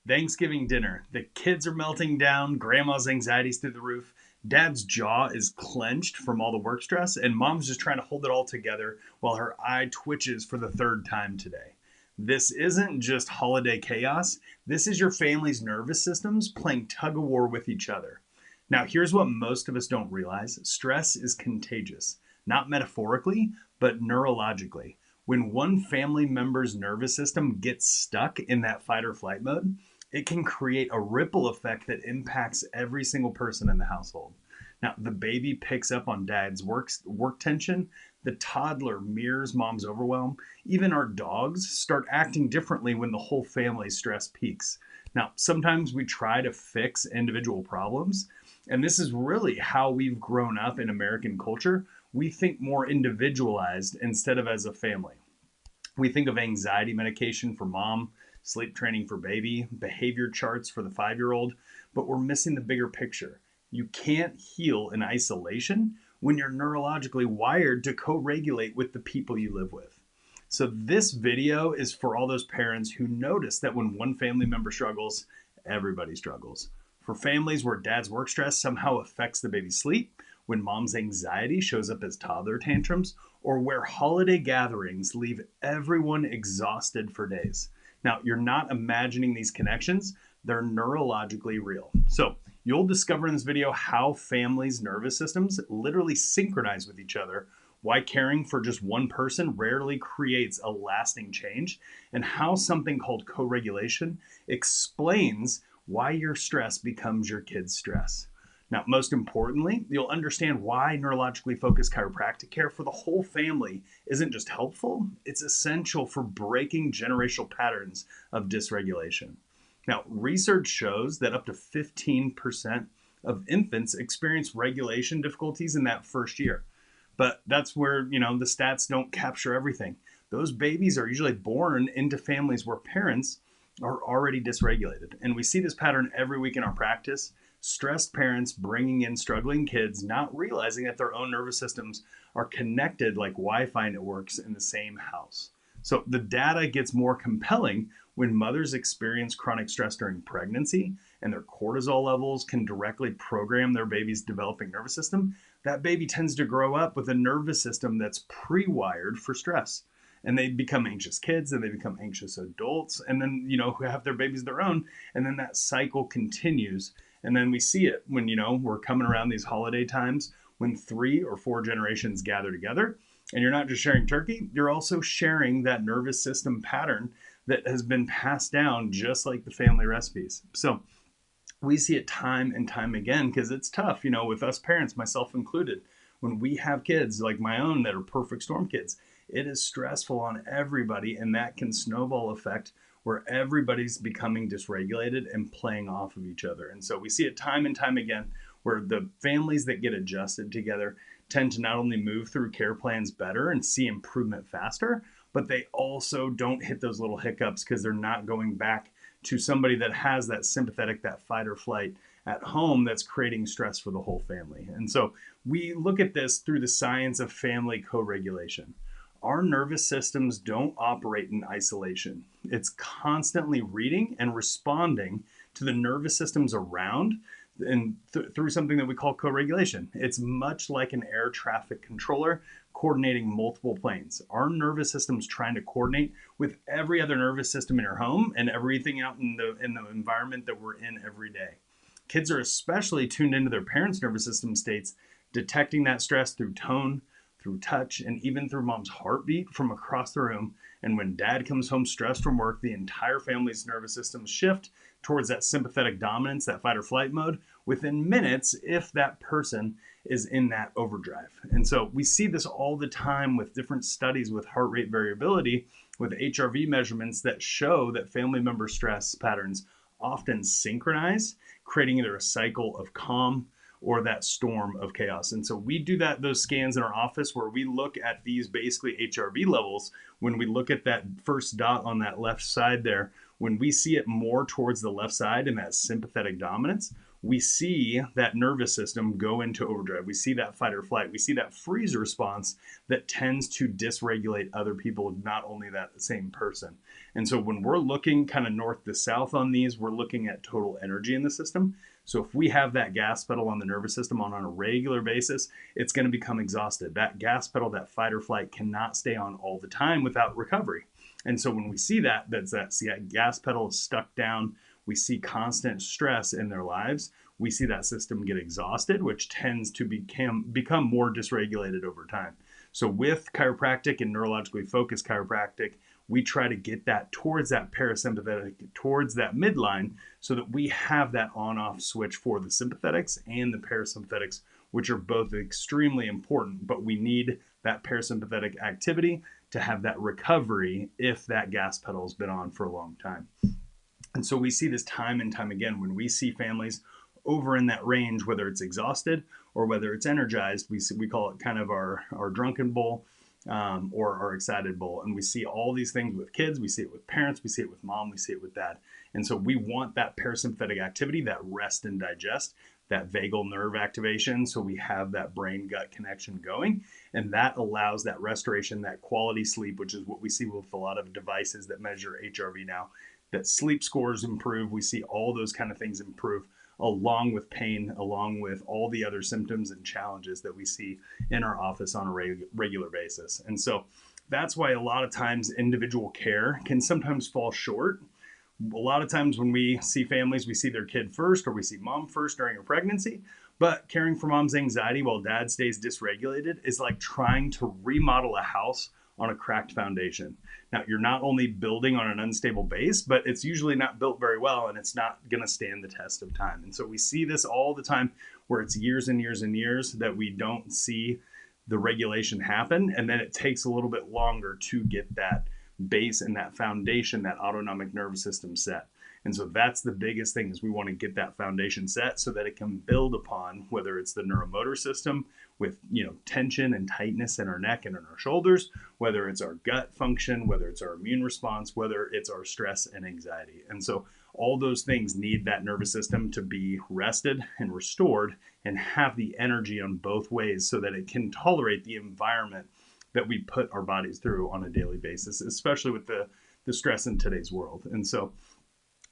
Thanksgiving dinner. The kids are melting down, grandma's anxiety's through the roof, dad's jaw is clenched from all the work stress, and mom's just trying to hold it all together while her eye twitches for the third time today. This isn't just holiday chaos, this is your family's nervous systems playing tug of war with each other. Now, here's what most of us don't realize: stress is contagious, not metaphorically, but neurologically. When one family member's nervous system gets stuck in that fight or flight mode, it can create a ripple effect that impacts every single person in the household. Now, the baby picks up on dad's work tension, the toddler mirrors mom's overwhelm, even our dogs start acting differently when the whole family's stress peaks. Now, sometimes we try to fix individual problems, and this is really how we've grown up in American culture. We think more individualized instead of as a family. We think of anxiety medication for mom, sleep training for baby, behavior charts for the 5-year-old, but we're missing the bigger picture. You can't heal in isolation when you're neurologically wired to co-regulate with the people you live with. So this video is for all those parents who notice that when one family member struggles, everybody struggles. For families where dad's work stress somehow affects the baby's sleep, when mom's anxiety shows up as toddler tantrums, or where holiday gatherings leave everyone exhausted for days. Now, you're not imagining these connections, they're neurologically real. So you'll discover in this video how families' nervous systems literally synchronize with each other, why caring for just one person rarely creates a lasting change, and how something called co-regulation explains why your stress becomes your kid's stress. Now, most importantly, you'll understand why neurologically focused chiropractic care for the whole family isn't just helpful, it's essential for breaking generational patterns of dysregulation. Now, research shows that up to 15% of infants experience regulation difficulties in that first year. But that's where, the stats don't capture everything. Those babies are usually born into families where parents are already dysregulated. And we see this pattern every week in our practice. Stressed parents bringing in struggling kids, not realizing that their own nervous systems are connected like Wi-Fi networks in the same house. So the data gets more compelling when mothers experience chronic stress during pregnancy and their cortisol levels can directly program their baby's developing nervous system. That baby tends to grow up with a nervous system that's pre-wired for stress. And they become anxious kids, and they become anxious adults, and then, who have their babies of their own. And then that cycle continues. And then we see it when, we're coming around these holiday times when 3 or 4 generations gather together. And you're not just sharing turkey, you're also sharing that nervous system pattern that has been passed down just like the family recipes. So we see it time and time again because it's tough, with us parents, myself included. When we have kids like my own that are perfect storm kids, it is stressful on everybody, and that can snowball effect where everybody's becoming dysregulated and playing off of each other. And so we see it time and time again where the families that get adjusted together tend to not only move through care plans better and see improvement faster, but they also don't hit those little hiccups because they're not going back to somebody that has that sympathetic, that fight or flight at home that's creating stress for the whole family. And so we look at this through the science of family co-regulation. Our nervous systems don't operate in isolation. It's constantly reading and responding to the nervous systems around and through something that we call co-regulation. It's much like an air traffic controller coordinating multiple planes. Our nervous system's trying to coordinate with every other nervous system in your home and everything out in the environment that we're in every day. Kids are especially tuned into their parents' nervous system states, detecting that stress through tone, through touch, and even through mom's heartbeat from across the room. And when dad comes home stressed from work, the entire family's nervous systems shift towards that sympathetic dominance, that fight or flight mode, within minutes if that person is in that overdrive. And so we see this all the time with different studies with heart rate variability, with HRV measurements that show that family member stress patterns often synchronize, creating either a cycle of calm or that storm of chaos. And so we do those scans in our office where we look at these basically HRV levels. When we look at that first dot on that left side there, when we see it more towards the left side in that sympathetic dominance, we see that nervous system go into overdrive. We see that fight or flight. We see that freeze response that tends to dysregulate other people, not only that same person. And so when we're looking kind of north to south on these, we're looking at total energy in the system. So if we have that gas pedal on the nervous system on a regular basis, it's going to become exhausted. That gas pedal, that fight or flight, cannot stay on all the time without recovery. And so when we see that gas pedal is stuck down, we see constant stress in their lives, we see that system get exhausted, which tends to become more dysregulated over time. So with chiropractic and neurologically focused chiropractic, we try to get that towards that parasympathetic, towards that midline, so that we have that on-off switch for the sympathetics and the parasympathetics, which are both extremely important, but we need that parasympathetic activity to have that recovery if that gas pedal has been on for a long time. And so we see this time and time again when we see families over in that range, whether it's exhausted or whether it's energized. We call it kind of our drunken bull or our excited bull. And we see all these things with kids. We see it with parents. We see it with mom. We see it with dad. And so we want that parasympathetic activity, that rest and digest, that vagal nerve activation. So we have that brain gut connection going. And that allows that restoration, that quality sleep, which is what we see with a lot of devices that measure HRV now, that sleep scores improve. We see all those kind of things improve, along with pain, along with all the other symptoms and challenges that we see in our office on a regular basis. And so that's why a lot of times individual care can sometimes fall short. A lot of times when we see families, we see their kid first or we see mom first during a pregnancy. But caring for mom's anxiety while dad stays dysregulated is like trying to remodel a house on a cracked foundation. Now, you're not only building on an unstable base, but it's usually not built very well and it's not going to stand the test of time. And so we see this all the time where it's years and years and years that we don't see the regulation happen. And then it takes a little bit longer to get that base and that foundation, that autonomic nervous system set. And so that's the biggest thing, is we want to get that foundation set so that it can build upon, whether it's the neuromotor system with, tension and tightness in our neck and in our shoulders, whether it's our gut function, whether it's our immune response, whether it's our stress and anxiety. And so all those things need that nervous system to be rested and restored and have the energy on both ways so that it can tolerate the environment that we put our bodies through on a daily basis, especially with the stress in today's world. And so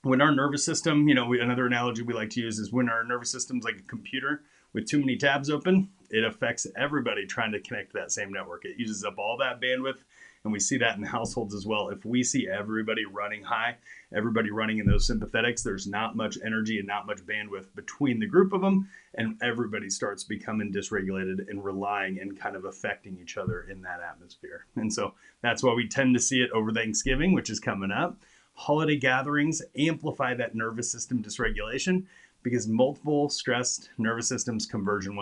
when our nervous system, another analogy we like to use is when our nervous system's like a computer with too many tabs open, it affects everybody trying to connect to that same network. It uses up all that bandwidth. And we see that in households as well. If we see everybody running high, everybody running in those sympathetics, there's not much energy and not much bandwidth between the group of them. And everybody starts becoming dysregulated and relying and kind of affecting each other in that atmosphere. And so that's why we tend to see it over Thanksgiving, which is coming up. Holiday gatherings amplify that nervous system dysregulation because multiple stressed nervous systems converge in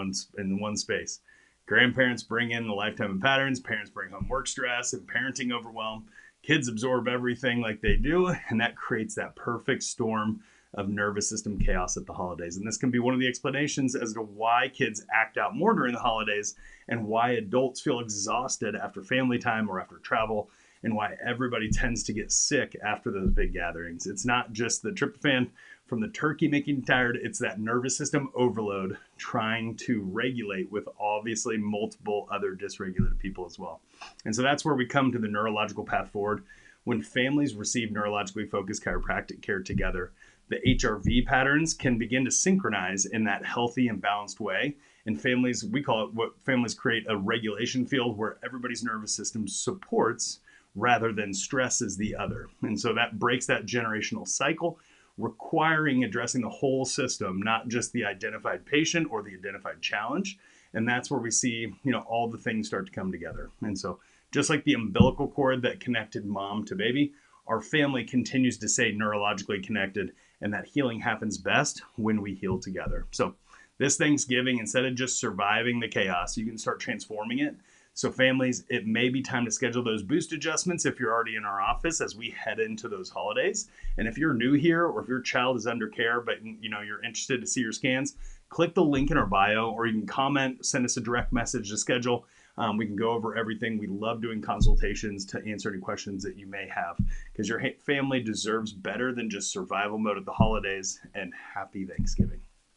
one space. Grandparents bring in the lifetime of patterns, parents bring home work stress and parenting overwhelm. Kids absorb everything like they do, and that creates that perfect storm of nervous system chaos at the holidays. And this can be one of the explanations as to why kids act out more during the holidays and why adults feel exhausted after family time or after travel, and why everybody tends to get sick after those big gatherings. It's not just the tryptophan from the turkey making you tired, it's that nervous system overload trying to regulate with obviously multiple other dysregulated people as well. And so that's where we come to the neurological path forward. When families receive neurologically focused chiropractic care together, the HRV patterns can begin to synchronize in that healthy and balanced way. And families, we call it, what families create, a regulation field where everybody's nervous system supports rather than stresses the other. And so that breaks that generational cycle, requiring addressing the whole system, not just the identified patient or the identified challenge. And that's where we see, all the things start to come together. And so just like the umbilical cord that connected mom to baby, our family continues to stay neurologically connected, and that healing happens best when we heal together. So this Thanksgiving, instead of just surviving the chaos, you can start transforming it. So families, it may be time to schedule those boost adjustments if you're already in our office as we head into those holidays. And if you're new here or if your child is under care, but you're interested to see your scans, click the link in our bio, or you can comment, send us a direct message to schedule. We can go over everything. We love doing consultations to answer any questions that you may have, because your family deserves better than just survival mode at the holidays. And happy Thanksgiving.